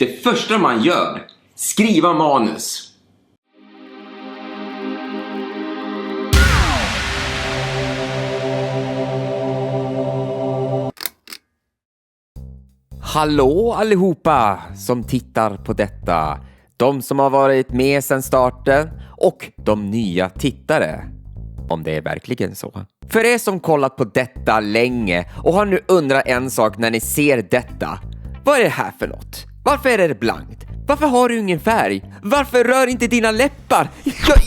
Det första man gör, skriva manus. Hallå allihopa som tittar på detta. De som har varit med sedan starten och de nya tittare. Om det är verkligen så. För er som kollat på detta länge och har nu undrat en sak när ni ser detta. Vad är det här för något? Varför är det blankt? Varför har du ingen färg? Varför rör inte dina läppar?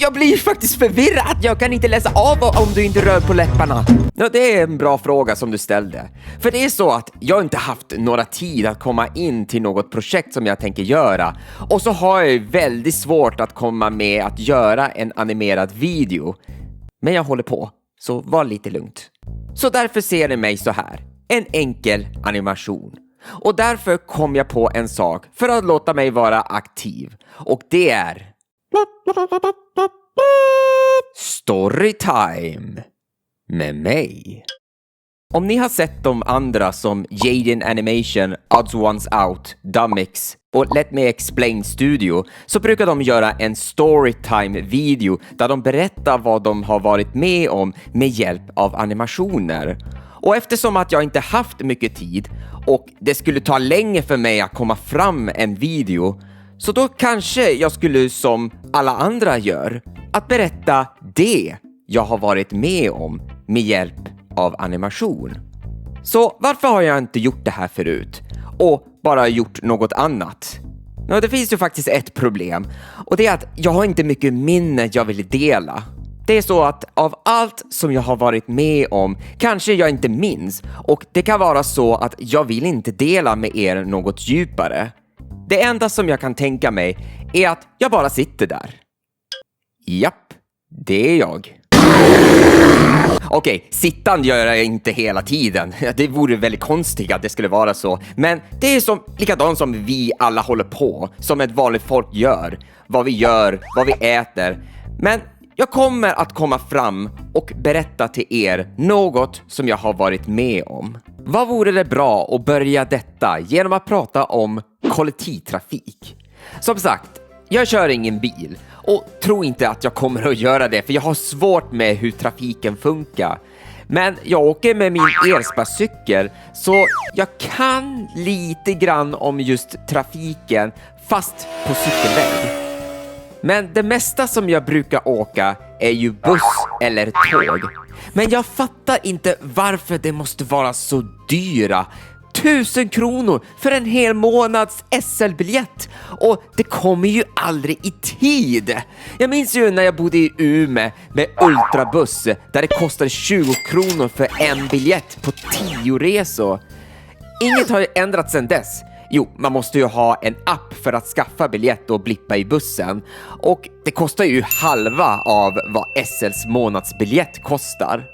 Jag blir faktiskt förvirrad. Jag kan inte läsa av om du inte rör på läpparna. Ja, det är en bra fråga som du ställde. För det är så att jag inte haft några tid att komma in till något projekt som jag tänker göra. Och så har jag väldigt svårt att komma med att göra en animerad video. Men jag håller på, så var lite lugnt. Så därför ser ni mig så här. En enkel animation. Och därför kom jag på en sak för att låta mig vara aktiv. Och det är Storytime med mig. Om ni har sett de andra som Jaden Animation, Odds Ones Out, Dummix och Let Me Explain Studio, så brukar de göra en Storytime-video där de berättar vad de har varit med om med hjälp av animationer. Och eftersom att jag inte haft mycket tid och det skulle ta länge för mig att komma fram en video, så då kanske jag skulle som alla andra gör, att berätta det jag har varit med om med hjälp av animation. Så varför har jag inte gjort det här förut och bara gjort något annat? Ja, det finns ju faktiskt ett problem, och det är att jag har inte mycket minne jag vill dela. Det är så att av allt som jag har varit med om kanske jag inte minns, och det kan vara så att jag vill inte dela med er något djupare. Det enda som jag kan tänka mig är att jag bara sitter där. Japp, det är jag. Okej, sittande gör jag inte hela tiden. Det vore väldigt konstigt att det skulle vara så. Men det är likadant som vi alla håller på, som ett vanligt folk gör. Vad vi äter. Men jag kommer att komma fram och berätta till er något som jag har varit med om. Vad vore det bra att börja detta genom att prata om kollektivtrafik? Som sagt, jag kör ingen bil och tror inte att jag kommer att göra det, för jag har svårt med hur trafiken funkar. Men jag åker med min elsparkcykel, så jag kan lite grann om just trafiken, fast på cykelväg. Men det mesta som jag brukar åka är ju buss eller tåg. Men jag fattar inte varför det måste vara så dyra. 1000 kronor för en hel månads SL-biljett. Och det kommer ju aldrig i tid. Jag minns ju när jag bodde i Umeå med ultrabuss, där det kostade 20 kronor för en biljett på 10 resor. Inget har ju ändrats sedan dess. Jo, man måste ju ha en app för att skaffa biljett och blippa i bussen. Och det kostar ju halva av vad SLs månadsbiljett kostar.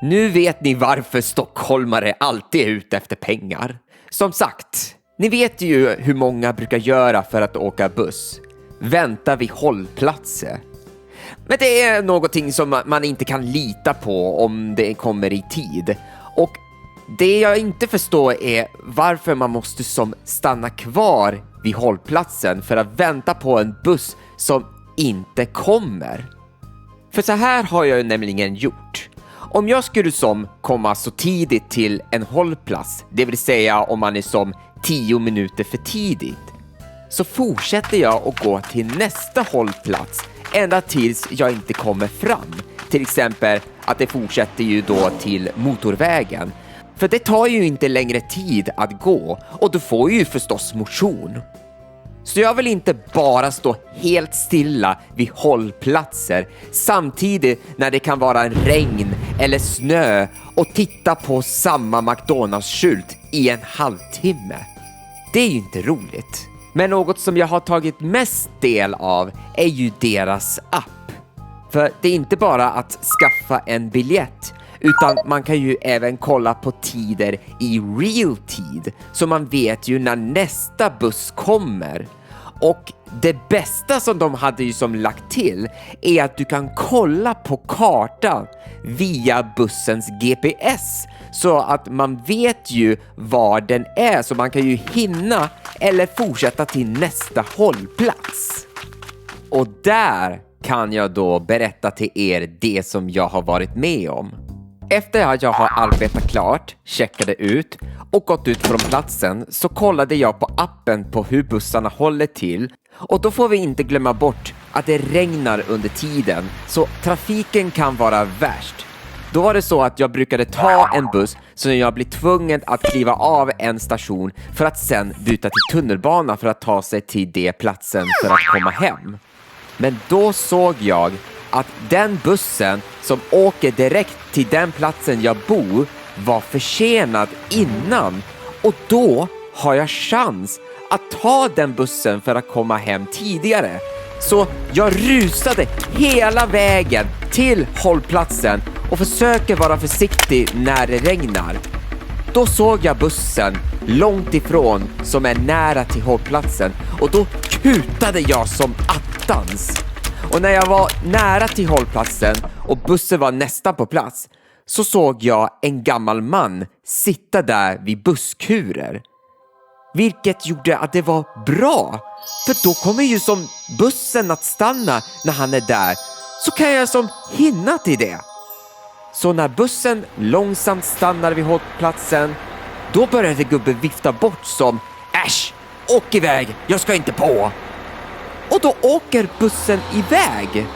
Nu vet ni varför stockholmare alltid är ute efter pengar. Som sagt, ni vet ju hur många brukar göra för att åka buss. Vänta vid hållplatser. Men det är någonting som man inte kan lita på om det kommer i tid. Och det jag inte förstår är varför man måste stanna kvar vid hållplatsen för att vänta på en buss som inte kommer. För så här har jag nämligen gjort. Om jag skulle komma så tidigt till en hållplats, det vill säga om man är 10 minuter för tidigt, så fortsätter jag att gå till nästa hållplats ända tills jag inte kommer fram. Till exempel att det fortsätter ju då till motorvägen. För det tar ju inte längre tid att gå, och du får ju förstås motion. Så jag vill inte bara stå helt stilla vid hållplatser samtidigt när det kan vara en regn eller snö och titta på samma McDonalds-skylt i en halvtimme. Det är ju inte roligt. Men något som jag har tagit mest del av är ju deras app. För det är inte bara att skaffa en biljett, utan man kan ju även kolla på tider i real tid, så man vet ju när nästa buss kommer. Och det bästa som de hade ju som lagt till är att du kan kolla på kartan via bussens GPS så att man vet ju var den är, så man kan ju hinna eller fortsätta till nästa hållplats. Och där kan jag då berätta till er det som jag har varit med om. Efter att jag har arbetat klart, checkade ut och gått ut från platsen så kollade jag på appen på hur bussarna håller till. Och då får vi inte glömma bort att det regnar under tiden, så trafiken kan vara värst. Då var det så att jag brukade ta en buss så jag blir tvungen att kliva av en station för att sen byta till tunnelbana för att ta sig till det platsen för att komma hem. Men då såg jag att den bussen som åker direkt till den platsen jag bor var försenad innan, och då har jag chans att ta den bussen för att komma hem tidigare. Så jag rusade hela vägen till hållplatsen och försöker vara försiktig när det regnar. Då såg jag bussen långt ifrån som är nära till hållplatsen, och då kutade jag som attans. Och när jag var nära till hållplatsen och bussen var nästan på plats så såg jag en gammal man sitta där vid busskurer. Vilket gjorde att det var bra, för då kommer ju som bussen att stanna när han är där, så kan jag som hinna till det. Så när bussen långsamt stannar vid hållplatsen, då började gubben vifta bort som äsch, åk iväg, jag ska inte på. Och då åker bussen iväg.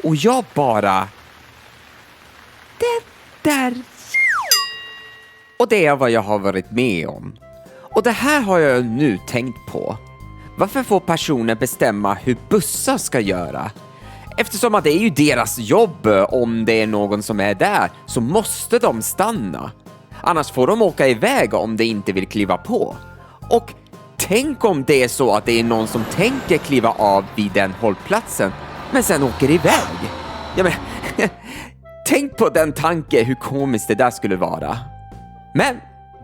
Och jag bara, det där. Och det är vad jag har varit med om. Och det här har jag nu tänkt på. Varför får personer bestämma hur bussar ska göra? Eftersom att det är ju deras jobb. Om det är någon som är där så måste de stanna. Annars får de åka iväg om de inte vill kliva på. Och tänk om det är så att det är någon som tänker kliva av vid den hållplatsen men sen åker iväg. Ja, men tänk på den tanke, hur komiskt det där skulle vara. Men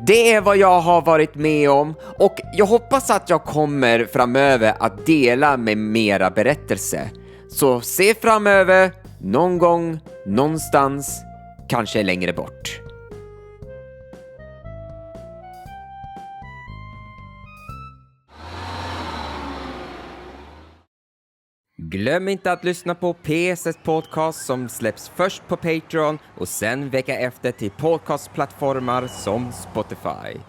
det är vad jag har varit med om, och jag hoppas att jag kommer framöver att dela med mera berättelser. Så se framöver, någon gång, någonstans, kanske längre bort. Glöm inte att lyssna på PSS podcast som släpps först på Patreon och sen vecka efter till podcastplattformar som Spotify.